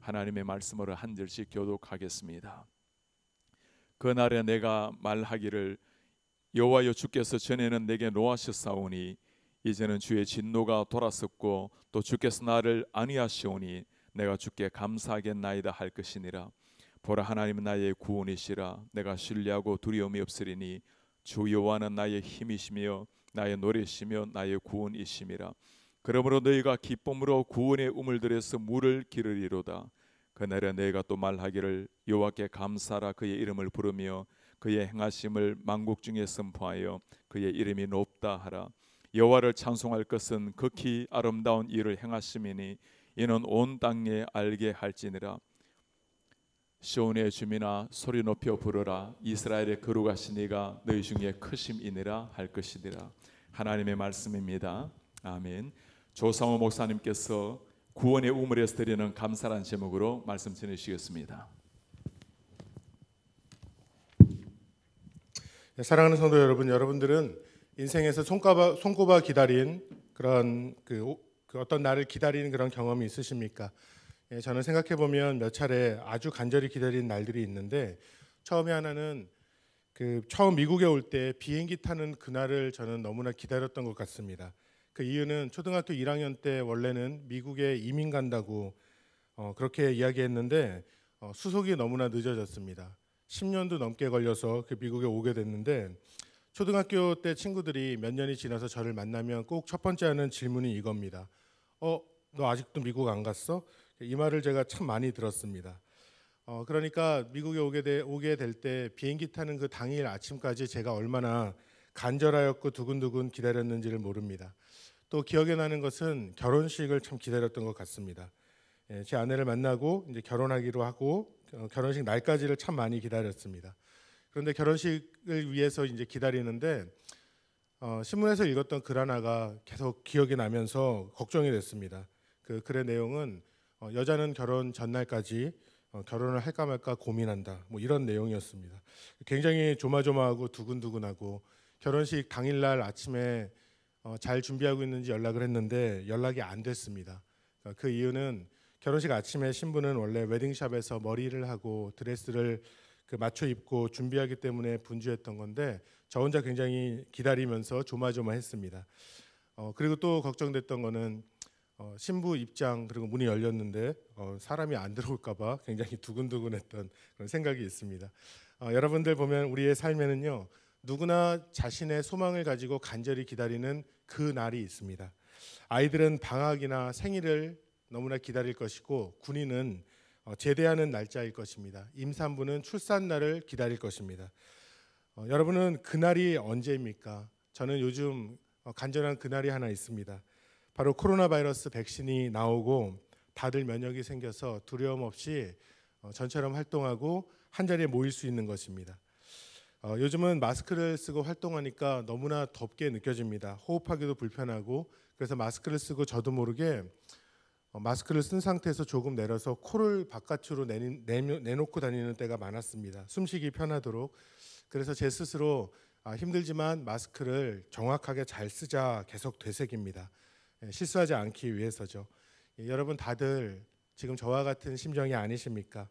하나님의 말씀으로 한 절씩 교독하겠습니다. 그날에 내가 말하기를 여호와여 주께서 전에는 내게 노하셨사오니 이제는 주의 진노가 돌아섰고 또 주께서 나를 안위하시오니 내가 주께 감사하겠나이다 할 것이니라. 보라 하나님은 나의 구원이시라. 내가 신뢰하고 두려움이 없으리니 주 여호와는 나의 힘이시며 나의 노래시며 나의 구원이심이라. 그러므로 너희가 기쁨으로 구원의 우물들에서 물을 기르리로다. 그날에 너희가 또 말하기를 여호와께 감사라. 그의 이름을 부르며 그의 행하심을 만국 중에 선포하여 그의 이름이 높다 하라. 여호와를 찬송할 것은 극히 아름다운 일을 행하심이니 이는 온 땅에 알게 할지니라. 시온의 주민아 소리 높여 부르라. 이스라엘의 거룩하신 이가 너희 중에 크심이니라 할 것이니라. 하나님의 말씀입니다. 아멘. 조상호 목사님께서 구원의 우물에서 드리는 감사란 제목으로 말씀 전해주시겠습니다. 사랑하는 성도 여러분, 여러분들은 인생에서 손꼽아 기다린 그런 어떤 날을 기다리는 그런 경험이 있으십니까? 저는 생각해 보면 몇 차례 아주 간절히 기다린 날들이 있는데, 처음에 하나는 처음 미국에 올 때 비행기 타는 그날을 저는 너무나 기다렸던 것 같습니다. 그 이유는 초등학교 1학년 때 원래는 미국에 이민 간다고 그렇게 이야기했는데 수속이 너무나 늦어졌습니다. 10년도 넘게 걸려서 미국에 오게 됐는데, 초등학교 때 친구들이 몇 년이 지나서 저를 만나면 꼭 첫 번째 하는 질문이 이겁니다. 너 아직도 미국 안 갔어? 이 말을 제가 참 많이 들었습니다. 그러니까 미국에 오게 될 때 비행기 타는 그 당일 아침까지 제가 얼마나 간절하였고 두근두근 기다렸는지를 모릅니다. 또 기억에 나는 것은 결혼식을 참 기다렸던 것 같습니다. 제 아내를 만나고 이제 결혼하기로 하고 결혼식 날까지를 참 많이 기다렸습니다. 그런데 결혼식을 위해서 이제 기다리는데 신문에서 읽었던 글 하나가 계속 기억이 나면서 걱정이 됐습니다. 그 글의 내용은 여자는 결혼 전날까지 결혼을 할까 말까 고민한다, 뭐 이런 내용이었습니다. 굉장히 조마조마하고 두근두근하고, 결혼식 당일날 아침에 잘 준비하고 있는지 연락을 했는데 연락이 안 됐습니다. 그 이유는 결혼식 아침에 신부는 원래 웨딩샵에서 머리를 하고 드레스를 맞춰 입고 준비하기 때문에 분주했던 건데, 저 혼자 굉장히 기다리면서 조마조마했습니다. 그리고 또 걱정됐던 거는 신부 입장, 그리고 문이 열렸는데 사람이 안 들어올까봐 굉장히 두근두근했던 그런 생각이 있습니다. 여러분들 보면 우리의 삶에는요, 누구나 자신의 소망을 가지고 간절히 기다리는 그 날이 있습니다. 아이들은 방학이나 생일을 너무나 기다릴 것이고, 군인은 제대하는 날짜일 것입니다. 임산부는 출산날을 기다릴 것입니다. 여러분은 그날이 언제입니까? 저는 요즘 간절한 그날이 하나 있습니다. 바로 코로나 바이러스 백신이 나오고 다들 면역이 생겨서 두려움 없이 전처럼 활동하고 한자리에 모일 수 있는 것입니다. 요즘은 마스크를 쓰고 활동하니까 너무나 덥게 느껴집니다. 호흡하기도 불편하고, 그래서 마스크를 쓰고 저도 모르게 마스크를 쓴 상태에서 조금 내려서 코를 바깥으로 내놓고 다니는 때가 많았습니다. 숨쉬기 편하도록. 그래서 제 스스로 힘들지만 마스크를 정확하게 잘 쓰자 계속 되새깁니다. 실수하지 않기 위해서죠. 여러분 다들 지금 저와 같은 심정이 아니십니까?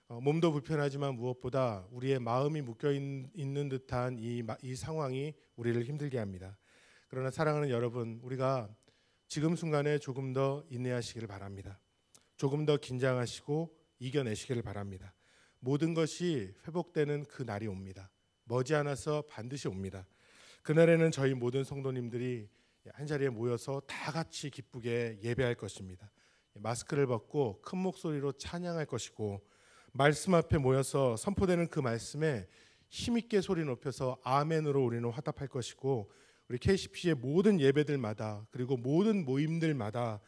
몸도 불편하지만 무엇보다 우리의 마음이 묶여 있는 듯한 이 상황이 우리를 힘들게 합니다. 그러나 사랑하는 여러분, 우리가 지금 순간에 조금 더 인내하시기를 바랍니다. 조금 더 긴장하시고 이겨내시기를 바랍니다. 모든 것이 회복되는 그 날이 옵니다. 머지않아서 반드시 옵니다. 그날에는 저희 모든 성도님들이 한자리에 모여서 다 같이 기쁘게 예배할 것입니다. 마스크를 벗고 큰 목소리로 찬양할 것이고, 말씀 앞에 모여서 선포되는 그 말씀에 힘있게 소리 높여서 아멘으로 우리는 화답할 것이고, 우리 KCP의 모든 예배들마다, 그리고 모든 모임들마다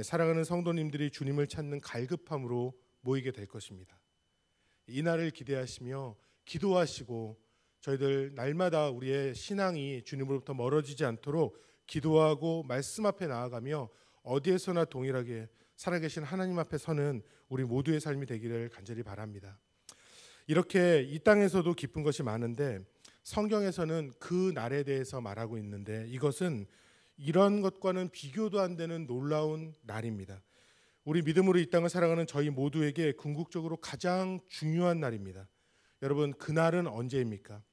사랑하는 성도님들이 주님을 찾는 갈급함으로 모이게 될 것입니다. 이 날을 기대하시며 기도하시고, 저희들 날마다 우리의 신앙이 주님으로부터 멀어지지 않도록 기도하고 말씀 앞에 나아가며 어디에서나 동일하게 살아계신 하나님 앞에 서는 우리 모두의 삶이 되기를 간절히 바랍니다. 이렇게 이 땅에서도 기쁜 것이 많은데, 성경에서는 그 날에 대해서 말하고 있는데, 이것은 이런 것과는 비교도 안 되는 놀라운 날입니다. 우리 믿음으로 이 땅을 살아가는 저희 모두에게 궁극적으로 가장 중요한 날입니다. 여러분, 그 날은 언제입니까?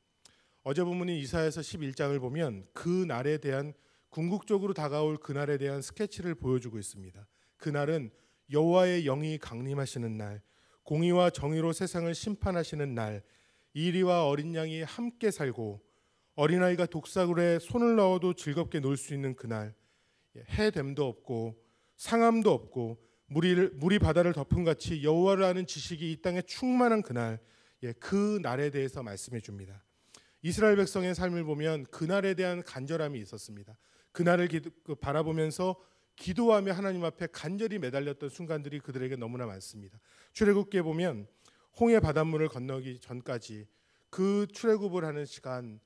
어제 본문인 이사야서 11장을 보면 그 날에 대한 궁극적으로 다가올 그 날에 대한 스케치를 보여주고 있습니다. 그 날은 여호와의 영이 강림하시는 날, 공의와 정의로 세상을 심판하시는 날, 이리와 어린 양이 함께 살고 어린아이가 독사굴에 손을 넣어도 즐겁게 놀 수 있는 그날, 해됨도 없고 상함도 없고 물이 바다를 덮은 같이 여호와를 아는 지식이 이 땅에 충만한 그날, 그 날에 대해서 말씀해 줍니다. 이스라엘 백성의 삶을 보면 그날에 대한 간절함이 있었습니다. 그날을 바라보면서 기도하며 하나님 앞에 간절히 매달렸던 순간들이 그들에게 너무나 많습니다. 출애굽기에 보면 홍해 바닷물을 건너기 전까지 그 출애굽을 하는 시간,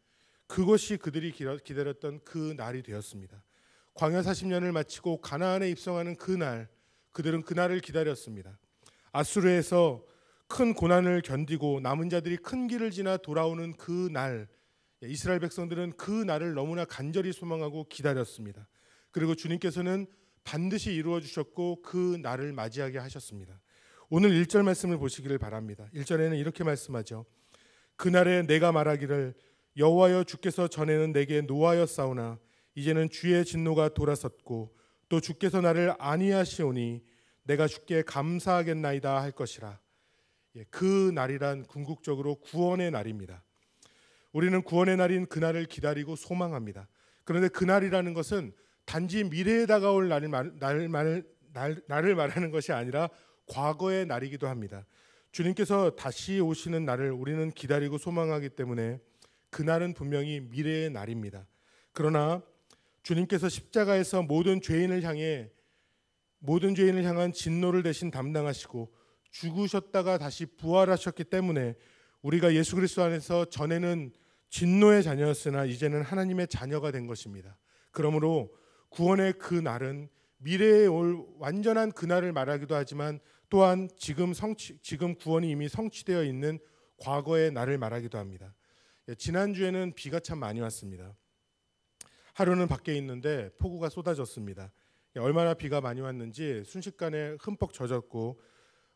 그것이 그들이 기다렸던 그 날이 되었습니다. 광야 40년을 마치고 가나안에 입성하는 그 날, 그들은 그 날을 기다렸습니다. 아수르에서 큰 고난을 견디고 남은 자들이 큰 길을 지나 돌아오는 그 날, 이스라엘 백성들은 그 날을 너무나 간절히 소망하고 기다렸습니다. 그리고 주님께서는 반드시 이루어 주셨고 그 날을 맞이하게 하셨습니다. 오늘 1절 말씀을 보시기를 바랍니다. 1절에는 이렇게 말씀하죠. 그날에 내가 말하기를 여호와여 주께서 전에는 내게 노하였사오나 이제는 주의 진노가 돌아섰고 또 주께서 나를 안위하시오니 내가 주께 감사하겠나이다 할 것이라. 그 날이란 궁극적으로 구원의 날입니다. 우리는 구원의 날인 그날을 기다리고 소망합니다. 그런데 그날이라는 것은 단지 미래에 다가올 날을 말하는 것이 아니라 과거의 날이기도 합니다. 주님께서 다시 오시는 날을 우리는 기다리고 소망하기 때문에 그날은 분명히 미래의 날입니다. 그러나 주님께서 십자가에서 모든 죄인을 향한 진노를 대신 담당하시고 죽으셨다가 다시 부활하셨기 때문에 우리가 예수 그리스도 안에서 전에는 진노의 자녀였으나 이제는 하나님의 자녀가 된 것입니다. 그러므로 구원의 그 날은 미래에 올 완전한 그날을 말하기도 하지만 또한 지금 구원이 이미 성취되어 있는 과거의 날을 말하기도 합니다. 지난주에는 비가 참 많이 왔습니다. 하루는 밖에 있는데 폭우가 쏟아졌습니다. 얼마나 비가 많이 왔는지 순식간에 흠뻑 젖었고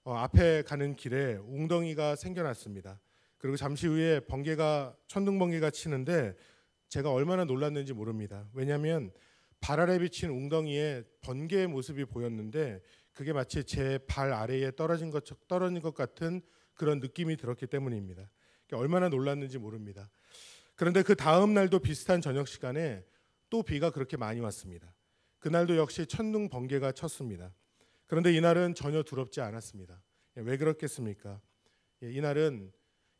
앞에 가는 길에 웅덩이가 생겨났습니다. 그리고 잠시 후에 천둥번개가 치는데 제가 얼마나 놀랐는지 모릅니다. 왜냐하면 발 아래 비친 웅덩이에 번개의 모습이 보였는데 그게 마치 제 발 아래에 떨어진 것 같은 그런 느낌이 들었기 때문입니다. 얼마나 놀랐는지 모릅니다. 그런데 그 다음 날도 비슷한 저녁 시간에 또 비가 그렇게 많이 왔습니다. 그날도 역시 천둥 번개가 쳤습니다. 그런데 이날은 전혀 두렵지 않았습니다. 왜 그렇겠습니까? 이날은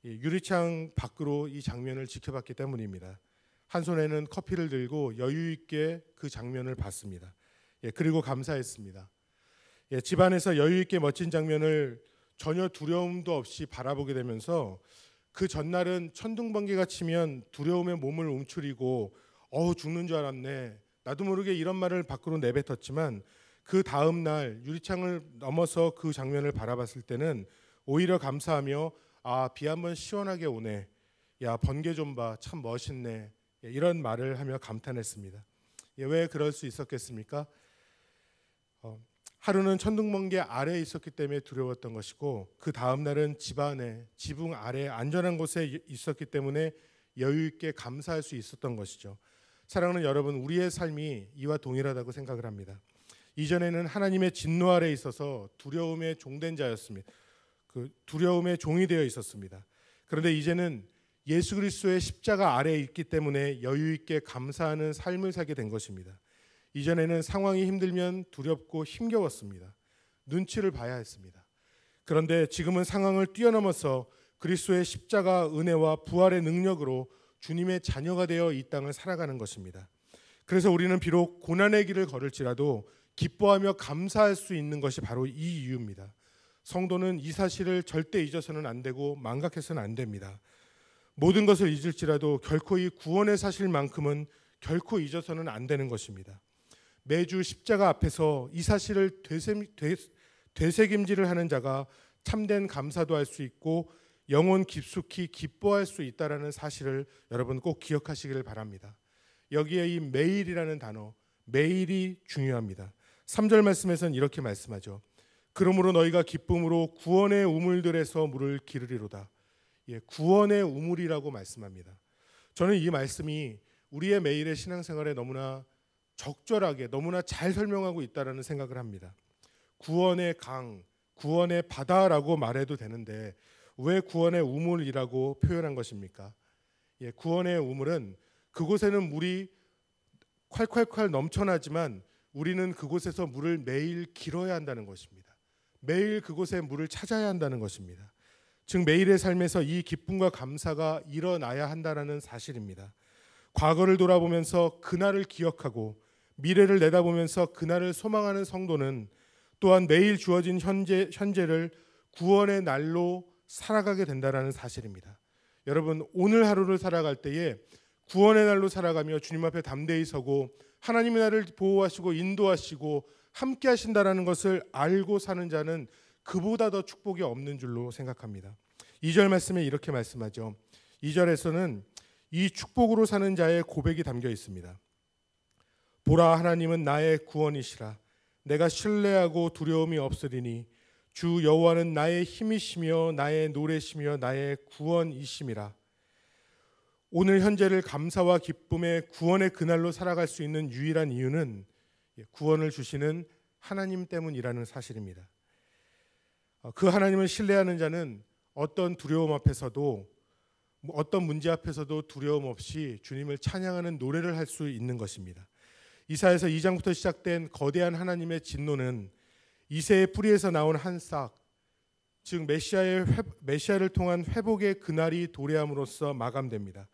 유리창 밖으로 이 장면을 지켜봤기 때문입니다. 한 손에는 커피를 들고 여유 있게 그 장면을 봤습니다. 그리고 감사했습니다. 집안에서 여유 있게 멋진 장면을 전혀 두려움도 없이 바라보게 되면서 그 전날은 천둥 번개가 치면 두려움에 몸을 움츠리고 죽는 줄 알았네. 나도 모르게 이런 말을 밖으로 내뱉었지만 그 다음 날 유리창을 넘어서 그 장면을 바라봤을 때는 오히려 감사하며 비 한번 시원하게 오네. 야, 번개 좀 봐. 참 멋있네. 이런 말을 하며 감탄했습니다. 왜 그럴 수 있었겠습니까? 하루는 천둥번개 아래에 있었기 때문에 두려웠던 것이고 그 다음 날은 집 안에 지붕 아래 안전한 곳에 있었기 때문에 여유 있게 감사할 수 있었던 것이죠. 사랑하는 여러분, 우리의 삶이 이와 동일하다고 생각을 합니다. 이전에는 하나님의 진노 아래에 있어서 두려움의 종된 자였습니다. 그 두려움의 종이 되어 있었습니다. 그런데 이제는 예수 그리스도의 십자가 아래에 있기 때문에 여유 있게 감사하는 삶을 살게 된 것입니다. 이전에는 상황이 힘들면 두렵고 힘겨웠습니다. 눈치를 봐야 했습니다. 그런데 지금은 상황을 뛰어넘어서 그리스도의 십자가 은혜와 부활의 능력으로 주님의 자녀가 되어 이 땅을 살아가는 것입니다. 그래서 우리는 비록 고난의 길을 걸을지라도 기뻐하며 감사할 수 있는 것이 바로 이 이유입니다. 성도는 이 사실을 절대 잊어서는 안 되고 망각해서는 안 됩니다. 모든 것을 잊을지라도 결코 이 구원의 사실만큼은 결코 잊어서는 안 되는 것입니다. 매주 십자가 앞에서 이 사실을 되새김질을 하는 자가 참된 감사도 할 수 있고 영혼 깊숙이 기뻐할 수 있다는 사실을 여러분 꼭 기억하시기를 바랍니다. 여기에 이 매일이라는 단어, 매일이 중요합니다. 3절 말씀에서는 이렇게 말씀하죠. 그러므로 너희가 기쁨으로 구원의 우물들에서 물을 기르리로다. 구원의 우물이라고 말씀합니다. 저는 이 말씀이 우리의 매일의 신앙생활에 너무나 적절하게 너무나 잘 설명하고 있다라는 생각을 합니다. 구원의 강, 구원의 바다라고 말해도 되는데 왜 구원의 우물이라고 표현한 것입니까? 구원의 우물은 그곳에는 물이 콸콸콸 넘쳐나지만 우리는 그곳에서 물을 매일 길어야 한다는 것입니다. 매일 그곳에 물을 찾아야 한다는 것입니다. 즉 매일의 삶에서 이 기쁨과 감사가 일어나야 한다는 사실입니다. 과거를 돌아보면서 그날을 기억하고 미래를 내다보면서 그날을 소망하는 성도는 또한 매일 주어진 현재를 구원의 날로 살아가게 된다는 사실입니다. 여러분, 오늘 하루를 살아갈 때에 구원의 날로 살아가며 주님 앞에 담대히 서고 하나님의 나를 보호하시고 인도하시고 함께 하신다라는 것을 알고 사는 자는 그보다 더 축복이 없는 줄로 생각합니다. 2절 말씀에 이렇게 말씀하죠. 2절에서는 이 축복으로 사는 자의 고백이 담겨 있습니다. 보라, 하나님은 나의 구원이시라. 내가 신뢰하고 두려움이 없으리니 주 여호와는 나의 힘이시며 나의 노래시며 나의 구원이심이라. 오늘 현재를 감사와 기쁨의 구원의 그날로 살아갈 수 있는 유일한 이유는 구원을 주시는 하나님 때문이라는 사실입니다. 그 하나님을 신뢰하는 자는 어떤 두려움 앞에서도 어떤 문제 앞에서도 두려움 없이 주님을 찬양하는 노래를 할 수 있는 것입니다. 이사야서 2장부터 시작된 거대한 하나님의 진노는 이새의 뿌리에서 나온 한 싹, 즉 메시아를 통한 회복의 그날이 도래함으로써 마감됩니다.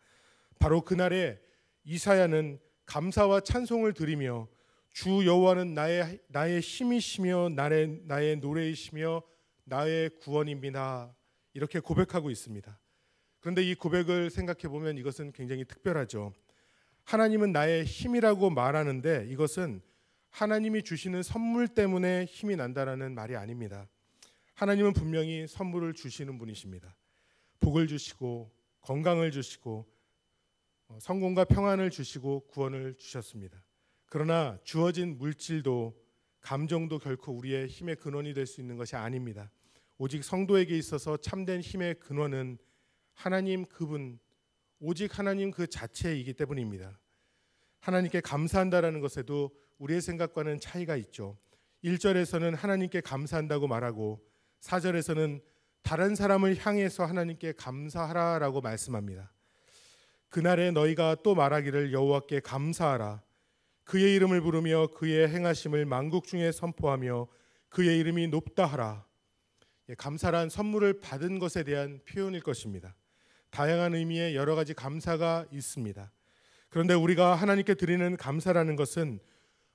바로 그날에 이사야는 감사와 찬송을 드리며 주 여호와는 나의 힘이시며 나의 노래이시며 나의 구원입니다. 이렇게 고백하고 있습니다. 그런데 이 고백을 생각해 보면 이것은 굉장히 특별하죠. 하나님은 나의 힘이라고 말하는데 이것은 하나님이 주시는 선물 때문에 힘이 난다라는 말이 아닙니다. 하나님은 분명히 선물을 주시는 분이십니다. 복을 주시고 건강을 주시고 성공과 평안을 주시고 구원을 주셨습니다. 그러나 주어진 물질도 감정도 결코 우리의 힘의 근원이 될 수 있는 것이 아닙니다. 오직 성도에게 있어서 참된 힘의 근원은 하나님 그분, 오직 하나님 그 자체이기 때문입니다. 하나님께 감사한다라는 것에도 우리의 생각과는 차이가 있죠. 1절에서는 하나님께 감사한다고 말하고 4절에서는 다른 사람을 향해서 하나님께 감사하라라고 말씀합니다. 그날에 너희가 또 말하기를 여호와께 감사하라. 그의 이름을 부르며 그의 행하심을 만국 중에 선포하며 그의 이름이 높다 하라. 감사란 선물을 받은 것에 대한 표현일 것입니다. 다양한 의미의 여러 가지 감사가 있습니다. 그런데 우리가 하나님께 드리는 감사라는 것은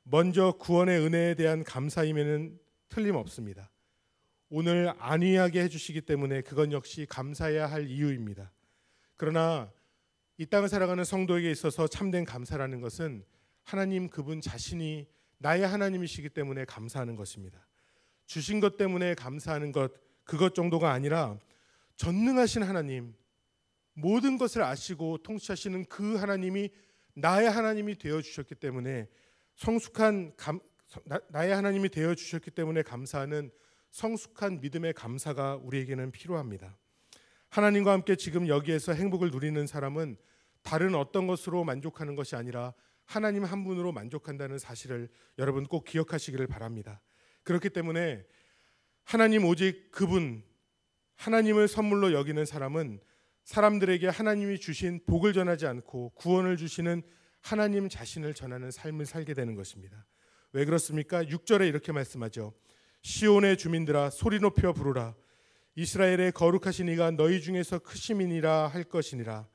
먼저 구원의 은혜에 대한 감사임에는 틀림없습니다. 오늘 안위하게 해주시기 때문에 그건 역시 감사해야 할 이유입니다. 그러나 이 땅을 살아가는 성도에게 있어서 참된 감사라는 것은 하나님 그분 자신이 나의 하나님이시기 때문에 감사하는 것입니다. 주신 것 때문에 감사하는 것, 그것 정도가 아니라 전능하신 하나님, 모든 것을 아시고 통치하시는 그 하나님이 나의 하나님이 되어주셨기 때문에 나의 하나님이 되어주셨기 때문에 감사하는 성숙한 믿음의 감사가 우리에게는 필요합니다. 하나님과 함께 지금 여기에서 행복을 누리는 사람은 다른 어떤 것으로 만족하는 것이 아니라 하나님 한 분으로 만족한다는 사실을 여러분 꼭 기억하시기를 바랍니다. 그렇기 때문에 하나님 오직 그분, 하나님을 선물로 여기는 사람은 사람들에게 하나님이 주신 복을 전하지 않고 구원을 주시는 하나님 자신을 전하는 삶을 살게 되는 것입니다. 왜 그렇습니까? 6절에 이렇게 말씀하죠. 시온의 주민들아 소리 높여 부르라. 이스라엘의 거룩하신 이가 너희 중에서 크심이니라 할 것이니라.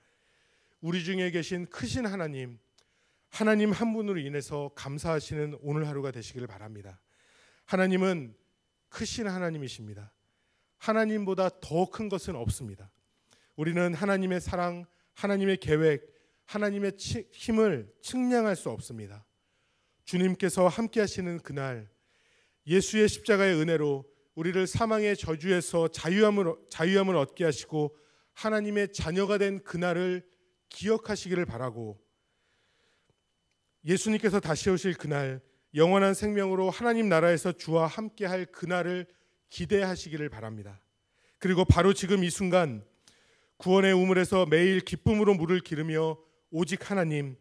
우리 중에 계신 크신 하나님 한 분으로 인해서 감사하시는 오늘 하루가 되시기를 바랍니다. 하나님은 크신 하나님이십니다. 하나님보다 더 큰 것은 없습니다. 우리는 하나님의 사랑, 하나님의 계획, 하나님의 힘을 측량할 수 없습니다. 주님께서 함께 하시는 그날 예수의 십자가의 은혜로 우리를 사망의 저주에서 자유함을 얻게 하시고 하나님의 자녀가 된 그날을 기억하시기를 바라고, 예수님께서 다시 오실 그날 영원한 생명으로 하나님 나라에서 주와 함께 할 그날을 기대하시기를 바랍니다. 그리고 바로 지금 이 순간 구원의 우물에서 매일 기쁨으로 물을 기르며 오직 하나님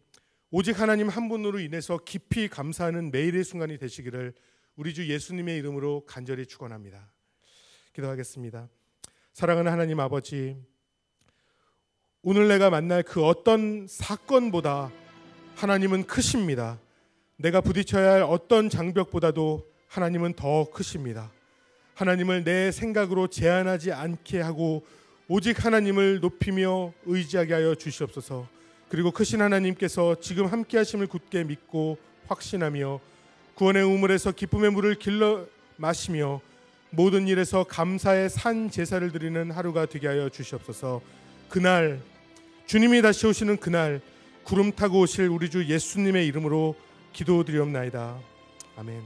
한 분으로 인해서 깊이 감사하는 매일의 순간이 되시기를 우리 주 예수님의 이름으로 간절히 축원합니다. 기도하겠습니다. 사랑하는 하나님 아버지, 오늘 내가 만날 그 어떤 사건보다 하나님은 크십니다. 내가 부딪혀야 할 어떤 장벽보다도 하나님은 더 크십니다. 하나님을 내 생각으로 제한하지 않게 하고 오직 하나님을 높이며 의지하게 하여 주시옵소서. 그리고 크신 하나님께서 지금 함께 하심을 굳게 믿고 확신하며 구원의 우물에서 기쁨의 물을 길러 마시며 모든 일에서 감사의 산 제사를 드리는 하루가 되게 하여 주시옵소서. 그날 주님이 다시 오시는 그날 구름 타고 오실 우리 주 예수님의 이름으로 기도드리옵나이다. 아멘.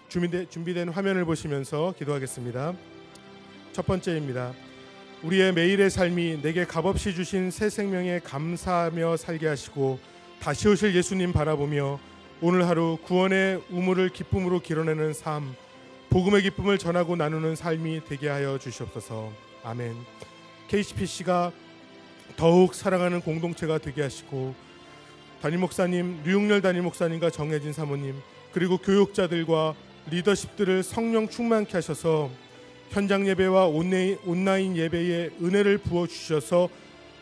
준비된 화면을 보시면서 기도하겠습니다. 첫 번째입니다. 우리의 매일의 삶이 내게 값없이 주신 새 생명에 감사하며 살게 하시고 다시 오실 예수님 바라보며 오늘 하루 구원의 우물을 기쁨으로 길어내는 삶, 복음의 기쁨을 전하고 나누는 삶이 되게 하여 주시옵소서. 아멘. KCPC가 더욱 사랑하는 공동체가 되게 하시고 담임 목사님, 류용렬 담임 목사님과 정혜진 사모님 그리고 교육자들과 리더십들을 성령 충만케 하셔서 현장 예배와 온라인 예배에 은혜를 부어주셔서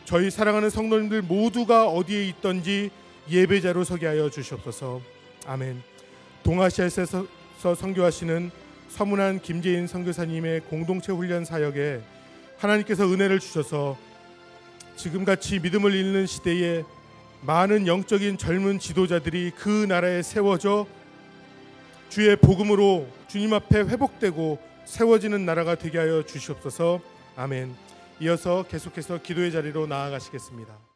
저희 사랑하는 성도님들 모두가 어디에 있든지 예배자로 서게 하여 주시옵소서. 아멘. 동아시아에서 선교하시는 서문한 김재인 선교사님의 공동체 훈련 사역에 하나님께서 은혜를 주셔서 지금같이 믿음을 잃는 시대에 많은 영적인 젊은 지도자들이 그 나라에 세워져 주의 복음으로 주님 앞에 회복되고 세워지는 나라가 되게 하여 주시옵소서. 아멘. 이어서 계속해서 기도의 자리로 나아가시겠습니다.